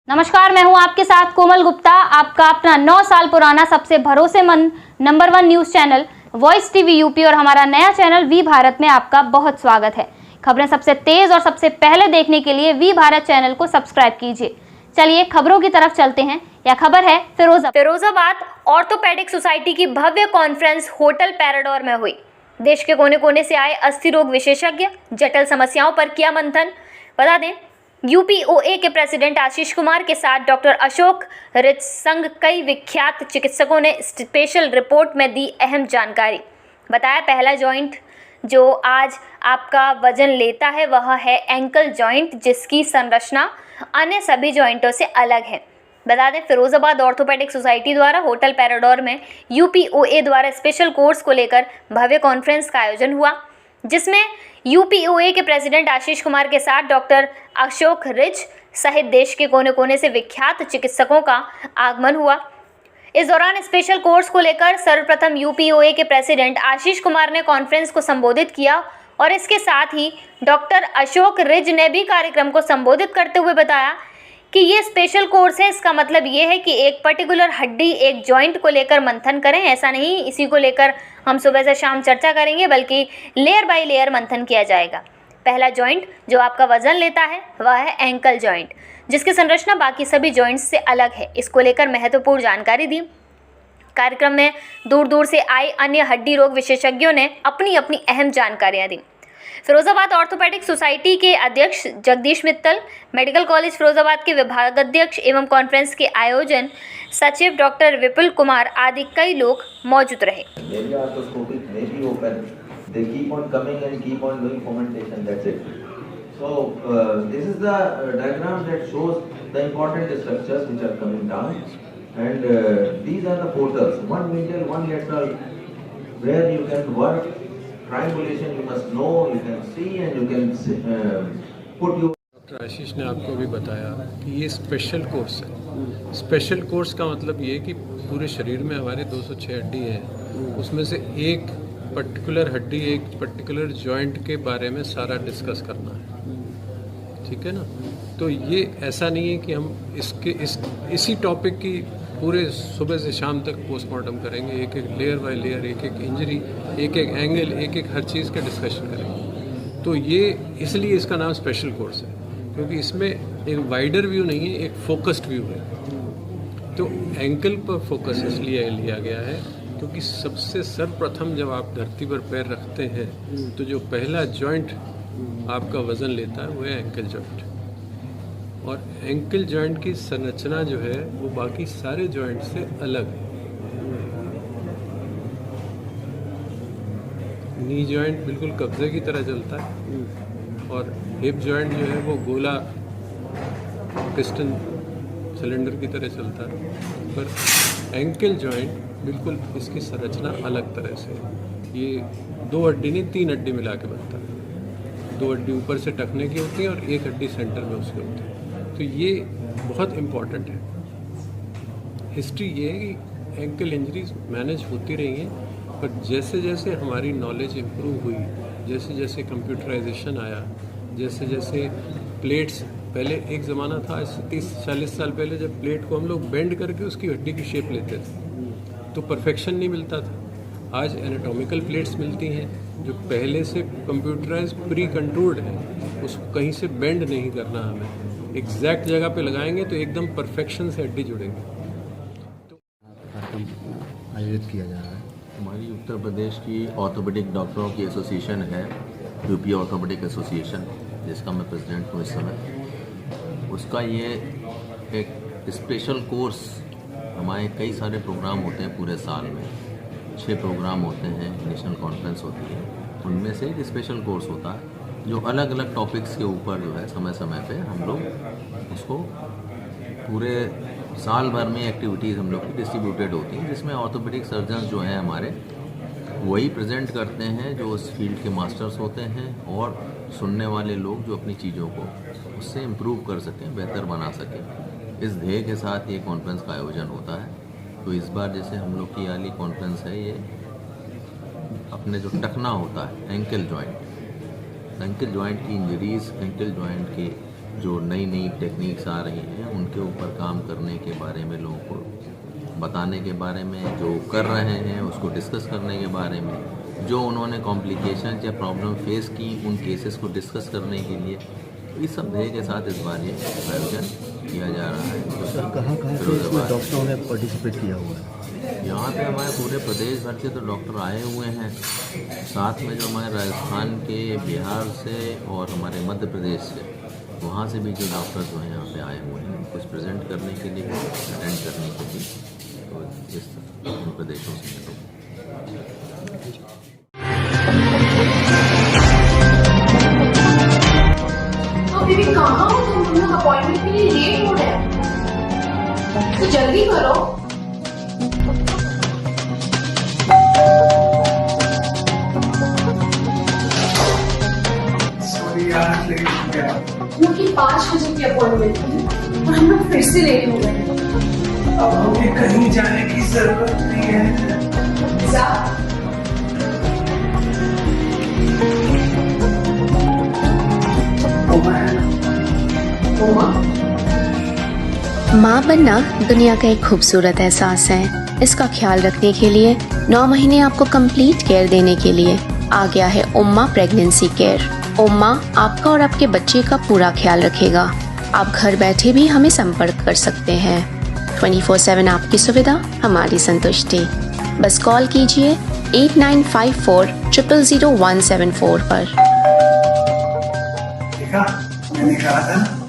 नमस्कार, मैं हूं आपके साथ कोमल गुप्ता। आपका अपना 9 साल पुराना सबसे भरोसेमंद number 1 news channel voice TV UP और हमारा नया चैनल वी भारत में आपका बहुत स्वागत है। खबरें सबसे तेज और सबसे पहले देखने के लिए वी भारत चैनल को सब्सक्राइब कीजिए। चलिए खबरों की तरफ चलते हैं। यह खबर है फिरोजाबाद ऑर्थोपेडिक सोसाइटी की भव्य कॉन्फ्रेंस होटल पैराडोर में हुई। देश के कोने कोने से आए अस्थि रोग विशेषज्ञ जटिल समस्याओं पर किया मंथन। बता दें, यूपीओए के प्रेसिडेंट आशीष कुमार के साथ डॉक्टर अशोक रिच संग कई विख्यात चिकित्सकों ने स्पेशल रिपोर्ट में दी अहम जानकारी। बताया, पहला जॉइंट जो आज आपका वजन लेता है वह है एंकल जॉइंट, जिसकी संरचना अन्य सभी जॉइंटों से अलग है। बता दें, फिरोजाबाद ऑर्थोपेडिक सोसाइटी द्वारा होटल पैराडोर में यूपीओए द्वारा स्पेशल कोर्स को लेकर भव्य कॉन्फ्रेंस का आयोजन हुआ, जिसमें यूपीओए के प्रेसिडेंट आशीष कुमार के साथ डॉक्टर अशोक रिच सहित देश के कोने कोने से विख्यात चिकित्सकों का आगमन हुआ। इस दौरान स्पेशल कोर्स को लेकर सर्वप्रथम यूपीओए के प्रेसिडेंट आशीष कुमार ने कॉन्फ्रेंस को संबोधित किया और इसके साथ ही डॉक्टर अशोक रिच ने भी कार्यक्रम को संबोधित करते हुए बताया कि ये स्पेशल कोर्स है। इसका मतलब ये है कि एक पर्टिकुलर हड्डी, एक जॉइंट को लेकर मंथन करें, ऐसा नहीं इसी को लेकर हम सुबह से शाम चर्चा करेंगे, बल्कि लेयर बाय लेयर मंथन किया जाएगा। पहला जॉइंट जो आपका वजन लेता है वह है एंकल जॉइंट, जिसकी संरचना बाकी सभी जॉइंट्स से अलग है। इसको लेकर महत्वपूर्ण जानकारी दी। कार्यक्रम में दूर दूर से आए अन्य हड्डी रोग विशेषज्ञों ने अपनी अपनी अहम जानकारियाँ दी। फिरोजाबाद ऑर्थोपेडिक सोसाइटी के अध्यक्ष जगदीश मित्तल, मेडिकल कॉलेज फिरोजाबाद के विभागाध्यक्ष एवं कॉन्फ्रेंस के आयोजन सचिव डॉक्टर विपुल कुमार आदि कई लोग मौजूद रहे। Triangulation you must know, you can see and you can put your. Doctor Ashish ने आपको भी बताया कि ये स्पेशल कोर्स है। स्पेशल कोर्स का मतलब ये कि पूरे शरीर में हमारे 206 हड्डी हैं, उसमें से एक पर्टिकुलर हड्डी, एक पर्टिकुलर जॉइंट के बारे में सारा डिस्कस करना है, ठीक है ना। तो ये ऐसा नहीं है कि हम इसी टॉपिक की पूरे सुबह से शाम तक पोस्टमार्टम करेंगे, एक एक लेयर बाय लेयर, एक एक इंजरी, एक एक एंगल, एक एक हर चीज़ का डिस्कशन करेंगे। तो ये इसलिए इसका नाम स्पेशल कोर्स है, क्योंकि इसमें एक वाइडर व्यू नहीं है, एक फोकस्ड व्यू है। तो एंकल पर फोकस इसलिए लिया गया है क्योंकि सबसे सर्वप्रथम जब आप धरती पर पैर रखते हैं तो जो पहला जॉइंट आपका वज़न लेता है वो है एंकल जॉइंट। और एंकल जॉइंट की संरचना जो है वो बाकी सारे जॉइंट से अलग है। नी जॉइंट बिल्कुल कब्जे की तरह चलता है और हिप जॉइंट जो है वो गोला पिस्टन सिलेंडर की तरह चलता है, पर एंकल जॉइंट बिल्कुल इसकी संरचना अलग तरह से। ये 2 हड्डी नहीं 3 हड्डी मिला के बनता है। 2 हड्डी ऊपर से टखने की होती है और एक हड्डी सेंटर में उसकी होती है। तो ये बहुत इम्पॉर्टेंट है। हिस्ट्री ये है कि एंकल इंजरीज मैनेज होती रही हैं, पर जैसे जैसे हमारी नॉलेज इम्प्रूव हुई, जैसे जैसे कंप्यूटराइजेशन आया, जैसे जैसे प्लेट्स, पहले एक ज़माना था 30-40 साल पहले जब प्लेट को हम लोग बेंड करके उसकी हड्डी की शेप लेते थे तो परफेक्शन नहीं मिलता था। आज एनाटॉमिकल प्लेट्स मिलती हैं जो पहले से कंप्यूटराइज प्री कंटूर्ड है, उसको कहीं से बेंड नहीं करना, हमें एग्जैक्ट जगह पे लगाएंगे तो एकदम परफेक्शन से हड्डी जुड़ेंगे। तो आयोजित किया जा रहा है। हमारी उत्तर प्रदेश की ऑर्थोपेडिक डॉक्टरों की एसोसिएशन है, यूपी ऑर्थोपेडिक एसोसिएशन, जिसका मैं प्रेसिडेंट हूँ इस समय। उसका ये एक स्पेशल कोर्स, हमारे कई सारे प्रोग्राम होते हैं पूरे साल में, 6 प्रोग्राम होते हैं, नेशनल कॉन्फ्रेंस होती है, उनमें से एक स्पेशल कोर्स होता है जो अलग अलग टॉपिक्स के ऊपर जो है समय समय पे हम लोग उसको पूरे साल भर में एक्टिविटीज़ हम लोग की डिस्ट्रीब्यूटेड होती हैं, जिसमें ऑर्थोपेडिक सर्जन्स जो हैं हमारे वही प्रेजेंट करते हैं जो उस फील्ड के मास्टर्स होते हैं, और सुनने वाले लोग जो अपनी चीज़ों को उससे इम्प्रूव कर सकें, बेहतर बना सकें। इस ध्येय के साथ ये कॉन्फ्रेंस का आयोजन होता है। तो इस बार जैसे हम लोग की वाली कॉन्फ्रेंस है, ये अपने जो टखना होता है एंकल जॉइंट की इंजरीज़, एंकल जॉइंट के जो नई नई टेक्निक्स आ रही हैं उनके ऊपर काम करने के बारे में लोगों को बताने के बारे में, जो कर रहे हैं उसको डिस्कस करने के बारे में, जो उन्होंने कॉम्प्लिकेशन या प्रॉब्लम फेस की उन केसेस को डिस्कस करने के लिए इस सब ध्येय के साथ इस बार ये आयोजन किया जा रहा है। सर कहाँ से इसमें डॉक्टरों ने पार्टिसिपेट किया हुआ है? यहाँ पे हमारे पूरे प्रदेश भर से तो डॉक्टर आए हुए हैं, साथ में जो हमारे राजस्थान के, बिहार से और हमारे मध्य प्रदेश से, वहाँ से भी जो डॉक्टर जो हैं यहाँ पे आए हुए हैं कुछ प्रेजेंट करने के लिए, अटेंड करने के लिए, तो इस उन प्रदेशों से लोग। दीदी कहाँ हो तुम लोग? अपॉइंटमेंट के लिए लेट हो रहे हैं, तो जल्दी करो। क्योंकि 5 बजे की अपॉइंटमेंट थी और हम लोग फिर से लेट हो गए। अब हमें कहीं जाने की जरूरत नहीं है। जा। माँ बनना दुनिया का एक खूबसूरत एहसास है। इसका ख्याल रखने के लिए 9 महीने आपको कंप्लीट केयर देने के लिए आ गया है उम्मा प्रेगनेंसी केयर। उम्मा आपका और आपके बच्चे का पूरा ख्याल रखेगा। आप घर बैठे भी हमें संपर्क कर सकते हैं। 24/7 आपकी सुविधा, हमारी संतुष्टि। बस कॉल कीजिए 8954 000 174 पर। देखा, मैंने कहा था।